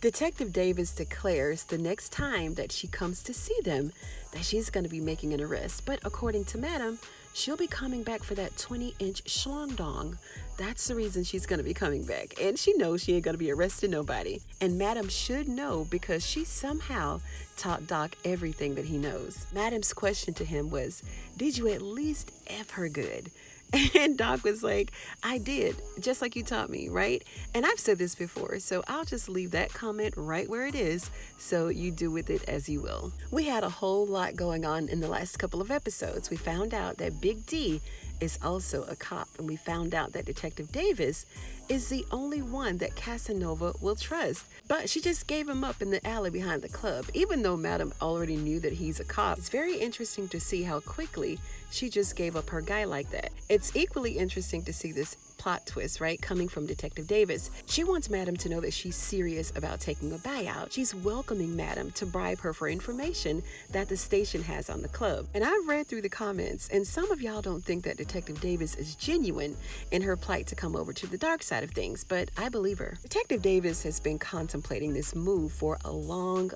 Detective Davis declares the next time that she comes to see them that she's going to be making an arrest. But according to Madam, she'll be coming back for that 20-inch schlong dong. That's the reason she's going to be coming back. And she knows she ain't going to be arresting nobody. And Madam should know because she somehow taught Doc everything that he knows. Madam's question to him was, "Did you at least F her good?" And Doc was like, "I did, just like you taught me, right?" And I've said this before, so I'll just leave that comment right where it is, so you do with it as you will. We had a whole lot going on in the last couple of episodes. We found out that Big D is also a cop, and we found out that Detective Davis is the only one that Casanova will trust. But she just gave him up in the alley behind the club, even though Madam already knew that he's a cop. It's very interesting to see how quickly she just gave up her guy like that. It's equally interesting to see this plot twist, right, coming from Detective Davis. She wants Madam to know that she's serious about taking a buyout. She's welcoming Madam to bribe her for information that the station has on the club. And I've read through the comments, and some of y'all don't think that Detective Davis is genuine in her plight to come over to the dark side of things, but I believe her. Detective Davis has been contemplating this move for a long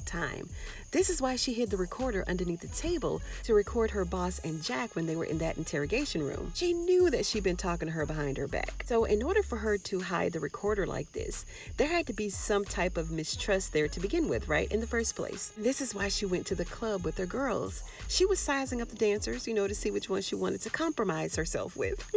time. This is why she hid the recorder underneath the table to record her boss and Jack when they were in that interrogation room. She knew that she'd been talking to her behind her back. So in order for her to hide the recorder like this, there had to be some type of mistrust there to begin with, right, in the first place. This is why she went to the club with her girls. She was sizing up the dancers, to see which one she wanted to compromise herself with.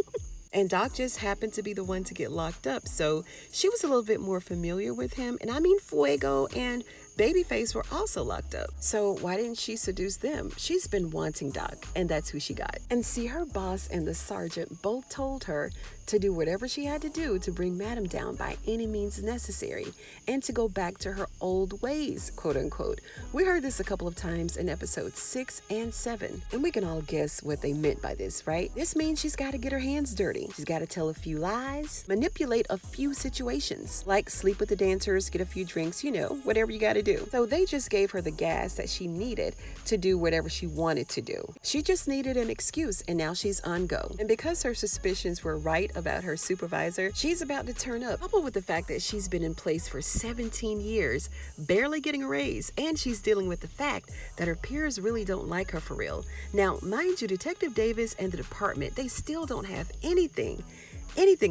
And Doc just happened to be the one to get locked up, so she was a little bit more familiar with him. And I mean, Fuego and Babyface were also locked up. So why didn't she seduce them? She's been wanting Doc, and that's who she got. And see, her boss and the sergeant both told her to do whatever she had to do to bring Madam down by any means necessary and to go back to her old ways, quote unquote. We heard this a couple of times in episodes 6 and 7, and we can all guess what they meant by this, right? This means she's got to get her hands dirty. She's got to tell a few lies, manipulate a few situations, like sleep with the dancers, get a few drinks, whatever you got to do. So they just gave her the gas that she needed to do whatever she wanted to do. She just needed an excuse, and now she's on go. And because her suspicions were right about her supervisor, she's about to turn up, coupled with the fact that she's been in place for 17 years, barely getting a raise, and she's dealing with the fact that her peers really don't like her for real. Now, mind you, Detective Davis and the department, they still don't have anything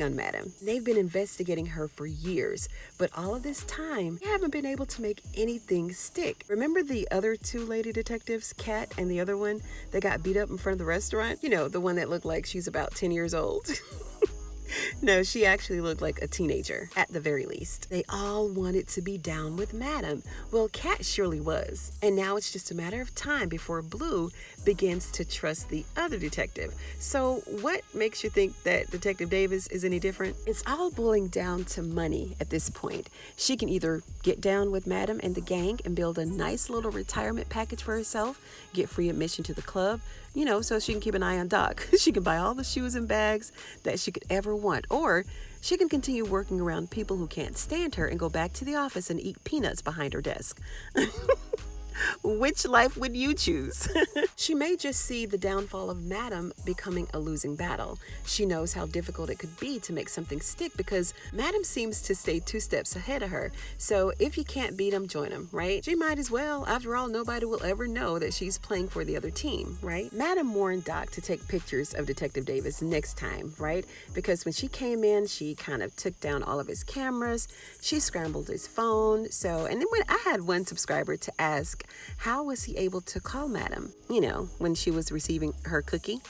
on Madam. They've been investigating her for years, but all of this time, they haven't been able to make anything stick. Remember the other two lady detectives, Kat and the other one that got beat up in front of the restaurant? The one that looked like she's about 10 years old. No, she actually looked like a teenager, at the very least. They all wanted to be down with Madam. Well, Kat surely was. And now it's just a matter of time before Blue begins to trust the other detective. So what makes you think that Detective Davis is any different? It's all boiling down to money at this point. She can either get down with Madam and the gang and build a nice little retirement package for herself, get free admission to the club, so she can keep an eye on Doc. She can buy all the shoes and bags that she could ever want. Or she can continue working around people who can't stand her and go back to the office and eat peanuts behind her desk. Which life would you choose? She may just see the downfall of Madam becoming a losing battle. She knows how difficult it could be to make something stick because Madam seems to stay 2 steps ahead of her. So if you can't beat them, join them, right? She might as well. After all, nobody will ever know that she's playing for the other team, right? Madam warned Doc to take pictures of Detective Davis next time, right? Because when she came in, she kind of took down all of his cameras. She scrambled his phone. And then when I had one subscriber to ask, how was he able to call Madam, when she was receiving her cookie?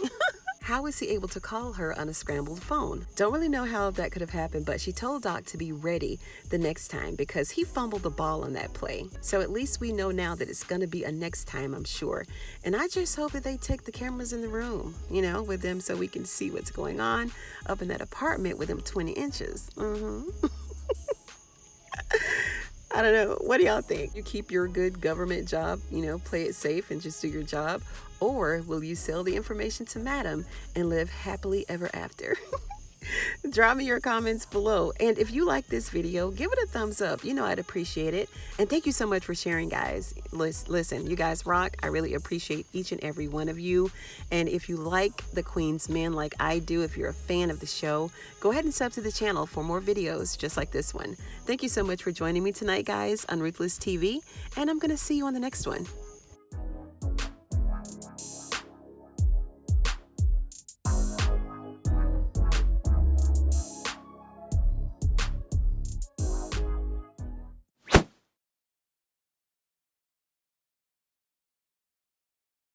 How was he able to call her on a scrambled phone? Don't really know how that could have happened, but she told Doc to be ready the next time because he fumbled the ball on that play. So at least we know now that it's going to be a next time, I'm sure. And I just hope that they take the cameras in the room, with them so we can see what's going on up in that apartment with them 20 inches. I don't know. What do y'all think? You keep your good government job, play it safe and just do your job? Or will you sell the information to Madam and live happily ever after? Drop me your comments below. And if you like this video, give it a thumbs up. You know I'd appreciate it. And thank you so much for sharing, guys. Listen, you guys rock. I really appreciate each and every one of you. And if you like the Queen's Men like I do, if you're a fan of the show, go ahead and sub to the channel for more videos just like this one. Thank you so much for joining me tonight, guys, on Ruthless TV. And I'm going to see you on the next one.